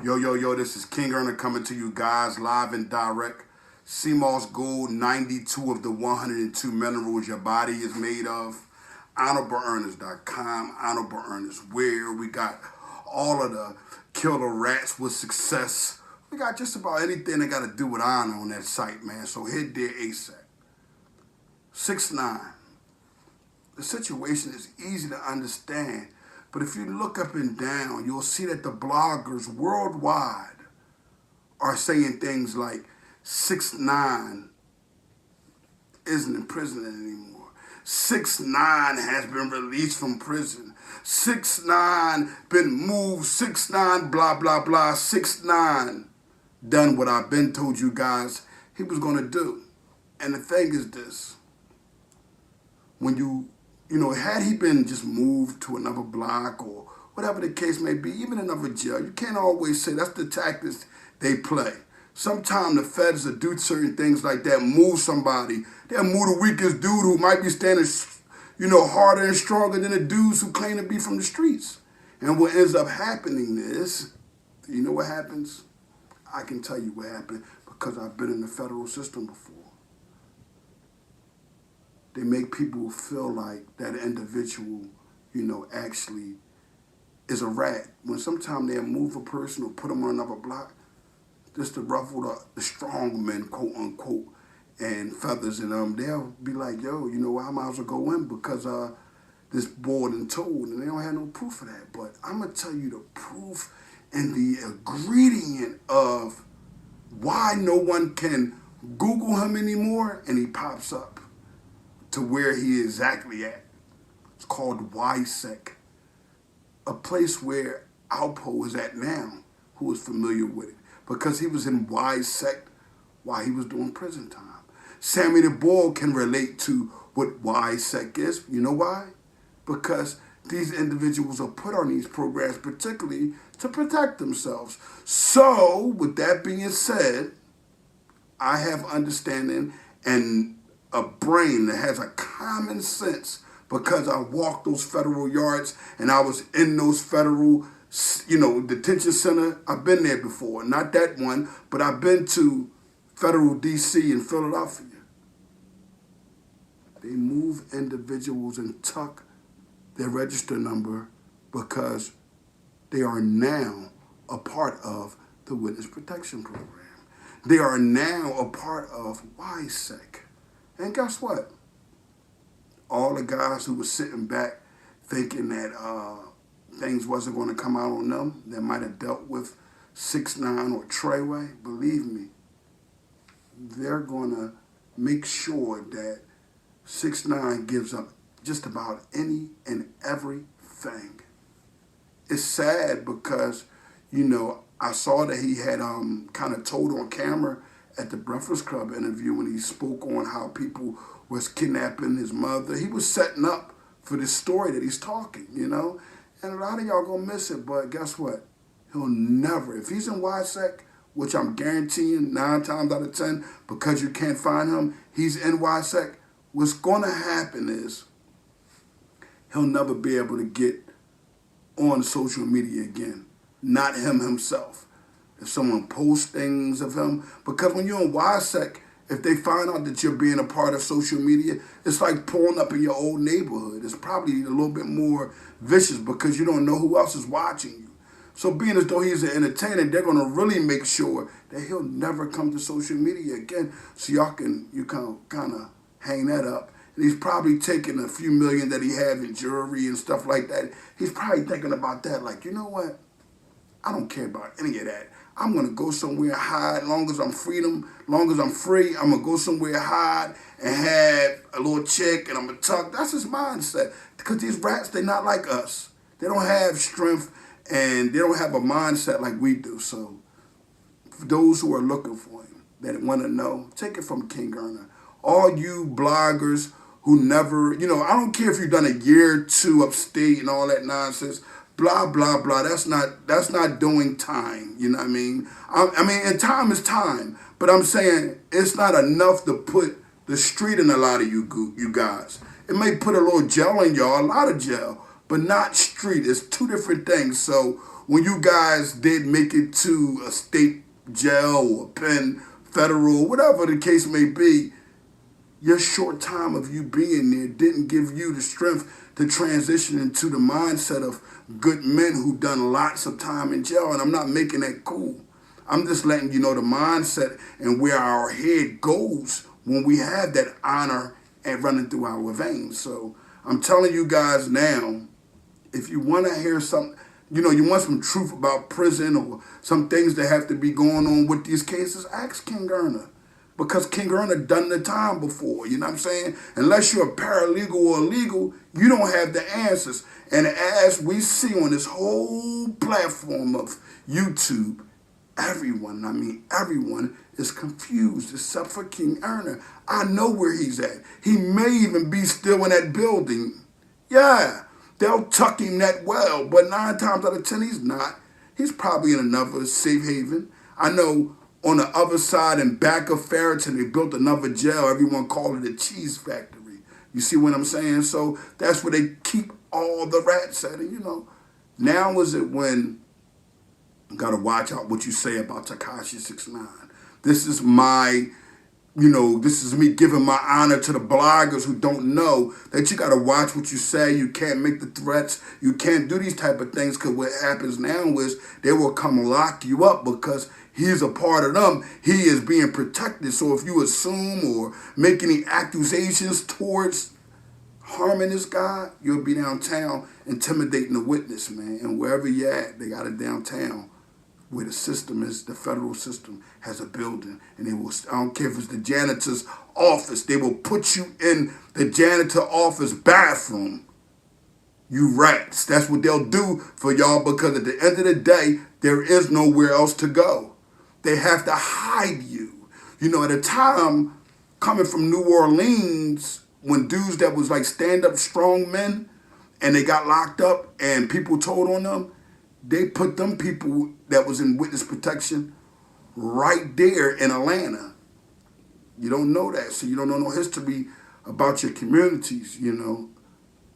Yo, this is King Earner coming to you guys live and direct. CMOS Gold, 92 of the 102 minerals your body is made of. HonorableEarners.com, Honorable Earners where we got all of the killer rats with success. We got just about anything that got to do with honor on that site, man. So hit there ASAP. 6ix9ine. The situation is easy to understand. But if you look up and down, you'll see that the bloggers worldwide are saying things like 6ix9ine isn't in prison anymore. 6ix9ine has been released from prison. 6ix9ine been moved. 6ix9ine blah, blah, blah. 6ix9ine done what I've been told you guys he was going to do. And the thing is this. When you know, had he been just moved to another block or whatever the case may be, even another jail, you can't always say that's the tactics they play. Sometimes the feds will do certain things like that, move somebody. They'll move the weakest dude who might be standing, harder and stronger than the dudes who claim to be from the streets. And what ends up happening is, you know what happens? I can tell you what happened because I've been in the federal system before. They make people feel like that individual, actually is a rat. When sometimes they'll move a person or put them on another block, just to ruffle the strong men, quote unquote, and feathers in them, they'll be like, yo, I might as well go in because this board and told, and they don't have no proof of that. But I'm going to tell you the proof and the ingredient of why no one can Google him anymore, and he pops up to where he is exactly at. It's called WISEC, a place where Alpo is at now, who is familiar with it, because he was in WISEC while he was doing prison time. Sammy the Bull can relate to what WISEC is. You know why? Because these individuals are put on these programs particularly to protect themselves. So, with that being said, I have understanding and a brain that has a common sense because I walked those federal yards and I was in those federal, detention center. I've been there before. Not that one, but I've been to federal DC in Philadelphia. They move individuals and tuck their register number because they are now a part of the Witness Protection Program. They are now a part of WISEC. And guess what? All the guys who were sitting back thinking that things wasn't going to come out on them, that might have dealt with 6ix9ine or Treyway, believe me, they're going to make sure that 6ix9ine gives up just about any and everything. It's sad because, I saw that he had kind of told on camera at the Breakfast Club interview when he spoke on how people was kidnapping his mother. He was setting up for this story that he's talking, And a lot of y'all gonna miss it, but guess what? He'll never, if he's in WISEC, which I'm guaranteeing 9 times out of 10, because you can't find him, he's in WISEC, what's gonna happen is he'll never be able to get on social media again. Not him himself. If someone posts things of him, because when you're in WISEC, if they find out that you're being a part of social media, it's like pulling up in your old neighborhood. It's probably a little bit more vicious because you don't know who else is watching you. So being as though he's an entertainer, they're going to really make sure that he'll never come to social media again. So you can kind of hang that up. And he's probably taking a few million that he had in jewelry and stuff like that. He's probably thinking about that like, you know what? I don't care about any of that. I'm going to go somewhere and hide. Long as I'm free, I'm going to go somewhere, hide, and have a little chick, and I'm going to tuck. That's his mindset. Because these rats, they're not like us. They don't have strength, and they don't have a mindset like we do. So, for those who are looking for him, that want to know, take it from King Earner. All you bloggers who never, I don't care if you've done a year or two upstate and all that nonsense, blah, blah, blah. That's not doing time. You know what I mean? And time is time. But I'm saying it's not enough to put the street in a lot of you guys. It may put a little gel in y'all, a lot of gel, but not street. It's two different things. So when you guys did make it to a state jail or pen, federal, whatever the case may be, your short time of you being there didn't give you the strength to transition into the mindset of good men who done lots of time in jail. And I'm not making that cool. I'm just letting you know the mindset and where our head goes when we have that honor and running through our veins. So I'm telling you guys now, if you want to hear something, you want some truth about prison or some things that have to be going on with these cases, ask King Erna. Because King Erna done the time before, you know what I'm saying? Unless you're a paralegal or legal, you don't have the answers. And as we see on this whole platform of YouTube, everyone is confused except for King Erna. I know where he's at. He may even be still in that building. Yeah, they'll tuck him that well, but 9 times out of 10, he's not. He's probably in another safe haven. I know on the other side and back of Ferriton, they built another jail. Everyone called it a cheese factory. You see what I'm saying? So that's where they keep all the rats at. And, now is it when you got to watch out what you say about Tekashi 6ix9ine. This is my, this is me giving my honor to the bloggers who don't know that you got to watch what you say. You can't make the threats. You can't do these type of things, because what happens now is they will come lock you up because he's a part of them. He is being protected. So if you assume or make any accusations towards harming this guy, you'll be downtown intimidating the witness, man. And wherever you're at, they got it downtown where the system is, the federal system has a building. And they will, I don't care if it's the janitor's office, they will put you in the janitor office bathroom. You rats. That's what they'll do for y'all, because at the end of the day, there is nowhere else to go. They have to hide you. At a time, coming from New Orleans, when dudes that was like stand-up strong men, and they got locked up and people told on them, they put them people that was in witness protection right there in Atlanta. You don't know that, so you don't know no history about your communities,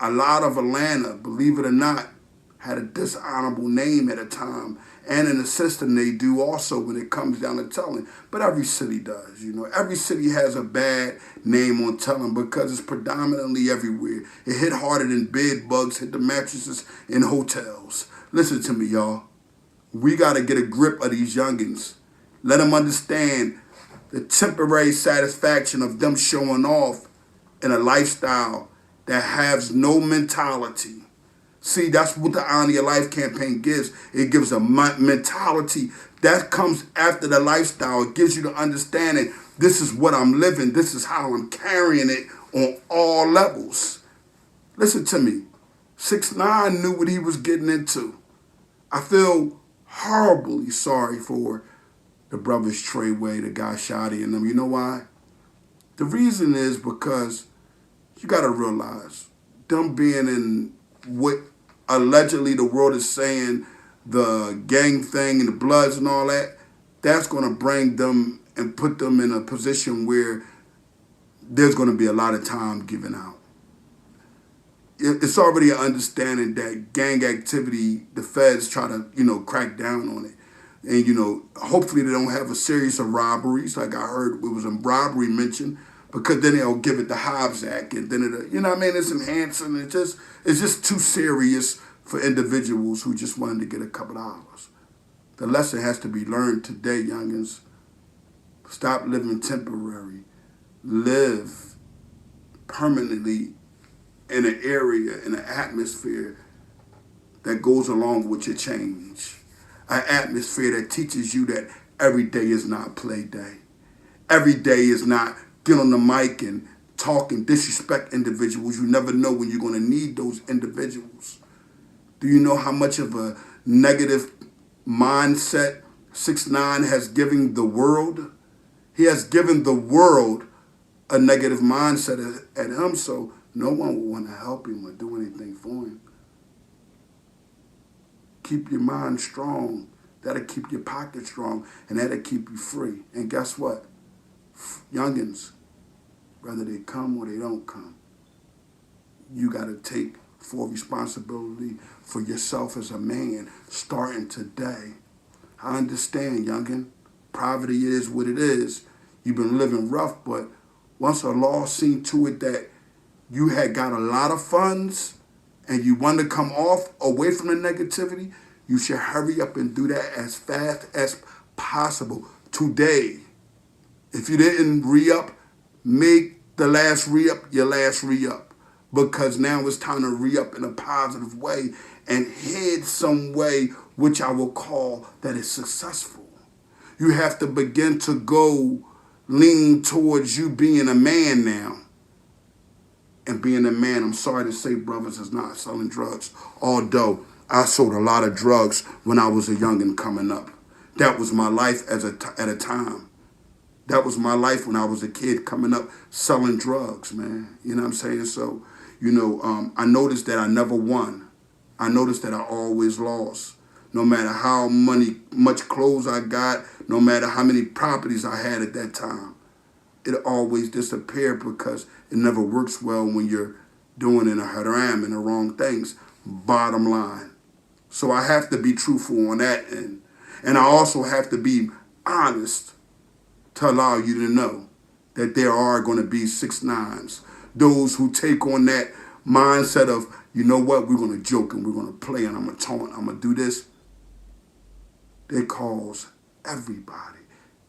A lot of Atlanta, believe it or not, had a dishonorable name at a time, and in the system they do also when it comes down to telling. But every city does, Every city has a bad name on telling because it's predominantly everywhere. It hit harder than bed bugs hit the mattresses in hotels. Listen to me, y'all. We got to get a grip of these youngins. Let them understand the temporary satisfaction of them showing off in a lifestyle that has no mentality. See, that's what the Honor Your Life campaign gives. It gives a mentality that comes after the lifestyle. It gives you the understanding, this is what I'm living. This is how I'm carrying it on all levels. Listen to me. 6ix9ine knew what he was getting into. I feel horribly sorry for the brothers Treyway, the guy Shotty, and them. You know why? The reason is because you got to realize them being in what allegedly the world is saying, the gang thing and the Bloods and all that, that's going to bring them and put them in a position where there's going to be a lot of time given out. It's already an understanding that gang activity, the feds try to, crack down on it. And, hopefully they don't have a series of robberies, like I heard it was a robbery mentioned, because then they'll give it the Hobbs Act, and then it's enhancing. It's just too serious for individuals who just wanted to get a couple dollars. The lesson has to be learned today, youngins. Stop living temporary. Live permanently in an area, in an atmosphere that goes along with your change. An atmosphere that teaches you that every day is not play day. Every day is not get on the mic and talk and disrespect individuals. You never know when you're going to need those individuals. Do you know how much of a negative mindset 6ix9ine has given the world? He has given the world a negative mindset at him, so no one will want to help him or do anything for him. Keep your mind strong. That'll keep your pocket strong, and that'll keep you free. And guess what? Youngins, whether they come or they don't come, you got to take for responsibility for yourself as a man starting today. I understand, youngin. Poverty is what it is. You've been living rough, but once a law seen to it that you had got a lot of funds and you want to come off away from the negativity, you should hurry up and do that as fast as possible. Today, if you didn't re-up, make the last re-up your last re-up. Because now it's time to re-up in a positive way and head some way which I will call that is successful. You have to begin to go lean towards you being a man now. And being a man, I'm sorry to say, brothers, is not selling drugs. Although I sold a lot of drugs when I was a youngin' coming up. That was my life at a time. That was my life when I was a kid coming up selling drugs, man. You know what I'm saying? So, I noticed that I never won. I noticed that I always lost. No matter how much clothes I got, no matter how many properties I had at that time, it always disappeared because it never works well when you're doing in a haram and the wrong things. Bottom line. So I have to be truthful on that end. And I also have to be honest to allow you to know that there are going to be 6ix9ines. Those who take on that mindset of, you know what, we're going to joke and we're going to play and I'm going to taunt, I'm going to do this. They cause everybody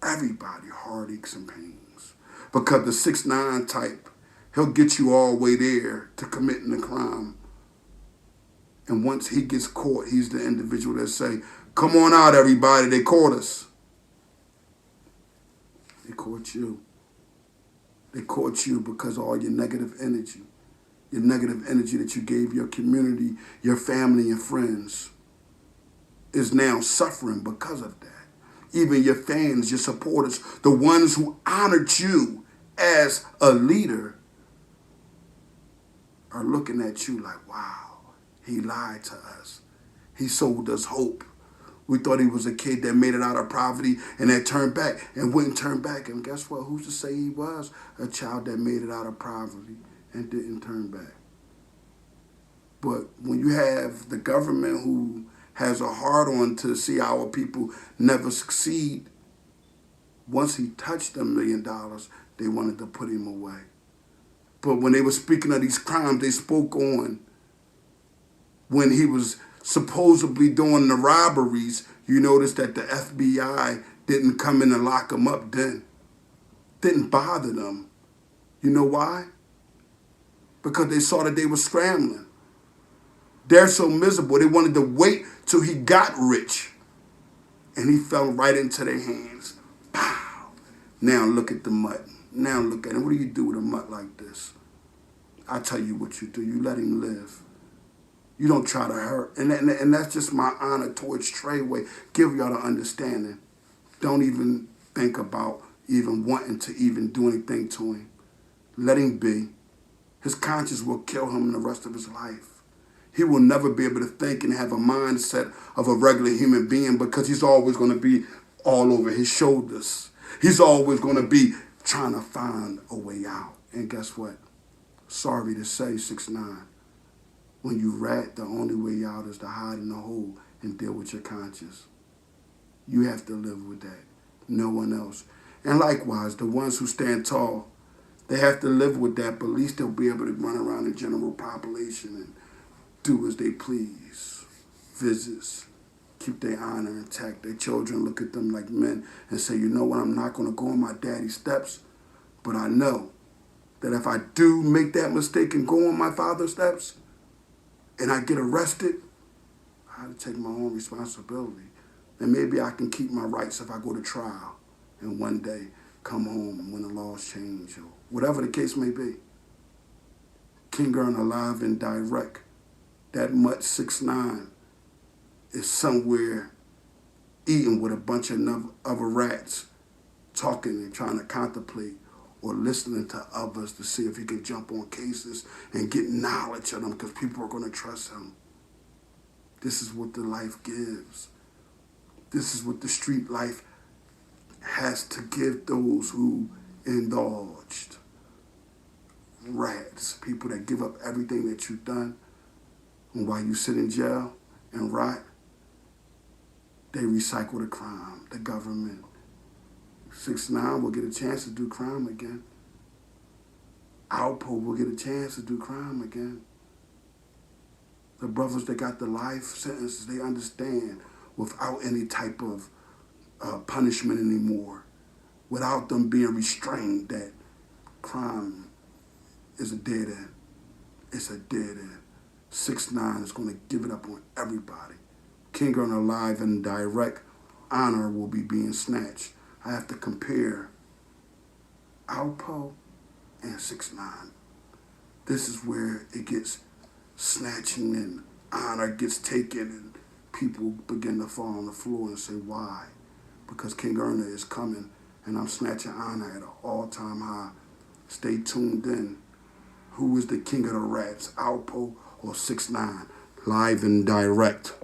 heartaches and pains. Because the 6ix9ine type, he'll get you all the way there to committing the crime. And once he gets caught, he's the individual that say, come on out, everybody, they caught us. They caught you. They caught you because of all your negative energy. Your negative energy that you gave your community, your family, and friends is now suffering because of that. Even your fans, your supporters, the ones who honored you as a leader are looking at you like, wow, he lied to us. He sold us hope. We thought he was a kid that made it out of poverty and that turned back and wouldn't turn back. And guess what? Who's to say he was a child that made it out of poverty and didn't turn back? But when you have the government who has a hard on to see our people never succeed, once he touched $1 million, they wanted to put him away. But when they were speaking of these crimes, they spoke on when he was supposedly doing the robberies. You notice that the FBI didn't come in and lock him up then. Didn't bother them. You know why? Because they saw that they were scrambling. They're so miserable. They wanted to wait till he got rich. And he fell right into their hands. Pow! Now look at the mutt. Now look at him. What do you do with a mutt like this? I tell you what you do. You let him live. You don't try to hurt. And that's just my honor towards Treyway. Give y'all the understanding. Don't even think about even wanting to even do anything to him. Let him be. His conscience will kill him the rest of his life. He will never be able to think and have a mindset of a regular human being because he's always going to be all over his shoulders. He's always going to be trying to find a way out. And guess what? Sorry to say, 6ix9ine, when you rat, the only way out is to hide in the hole and deal with your conscience. You have to live with that. No one else. And likewise, the ones who stand tall, they have to live with that, but at least they'll be able to run around the general population and do as they please. Visits, keep their honor intact. Their children look at them like men and say, you know what, I'm not going to go in my daddy's steps, but I know that if I do make that mistake and go on my father's steps and I get arrested, I have to take my own responsibility. And maybe I can keep my rights if I go to trial and one day come home when the laws change or whatever the case may be. King Earn alive and direct. That mutt 6ix9ine is somewhere eating with a bunch of other rats, talking and trying to contemplate or listening to others to see if he can jump on cases and get knowledge of them because people are going to trust him. This is what the life gives. This is what the street life has to give those who indulged. Rats, people that give up everything that you've done And while you sit in jail and rot, they recycle the crime, the government. 6ix9ine will get a chance to do crime again. Alpo will get a chance to do crime again. The brothers that got the life sentences, they understand without any type of punishment anymore, without them being restrained, that crime is a dead end. It's a dead end. 6ix9ine is going to give it up on everybody. King Earner Live and Direct honor will be being snatched. I have to compare Alpo and 6ix9ine. This is where it gets snatching and honor gets taken and people begin to fall on the floor and say, why? Because King Earner is coming and I'm snatching honor at an all-time high. Stay tuned in. Who is the king of the rats, Alpo or 6ix9ine? Live and direct.